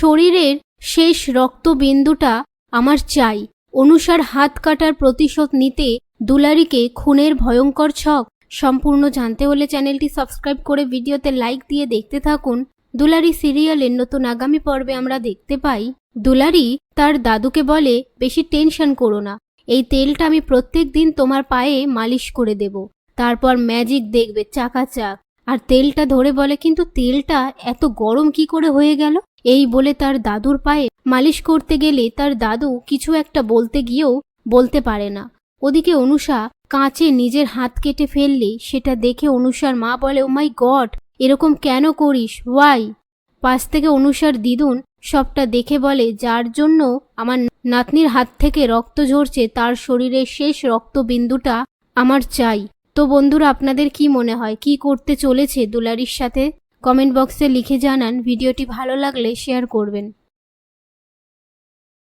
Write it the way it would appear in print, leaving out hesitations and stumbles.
শরীরের শেষ রক্তবিন্দুটা আমার চাই। অনুষার হাত কাটার প্রতিশোধ নিতে দুলারীকে খুনের ভয়ঙ্কর ছক সম্পূর্ণ জানতে হলে চ্যানেলটি সাবস্ক্রাইব করে ভিডিওতে লাইক দিয়ে দেখতে থাকুন। দুলারী সিরিয়ালের নতুন আগামী পর্বে আমরা দেখতে পাই দুলারী তার দাদুকে বলে, বেশি টেনশন করো না, এই তেলটা আমি প্রত্যেক দিন তোমার পায়ে মালিশ করে দেব, তারপর ম্যাজিক দেখবে চাকাচাক। আর তেলটা ধরে বলে, কিন্তু তেলটা এত গরম কি করে হয়ে গেল? এই বলে তার দাদুর পায়ে মালিশ করতে গেলে তার দাদু কিছু একটা বলতে গিয়েও বলতে পারে না। ওদিকে অনুষা কাঁচে নিজের হাত কেটে ফেললে সেটা দেখে অনুষার মা বলে, ও মাই গড, এরকম কেন করিস, ওয়াই? পাশ থেকে অনুষার দিদুন সবটা দেখে বলে, যার জন্য আমার নাতনির হাত থেকে রক্ত ঝরছে তার শরীরের শেষ রক্তবিন্দুটা আমার চাই। তো বন্ধুরা, আপনাদের কি মনে হয় কি করতে চলেছে দুলারীর সাথে? কমেন্ট বক্সে লিখে জানান। ভিডিওটি ভালো লাগলে শেয়ার করবেন।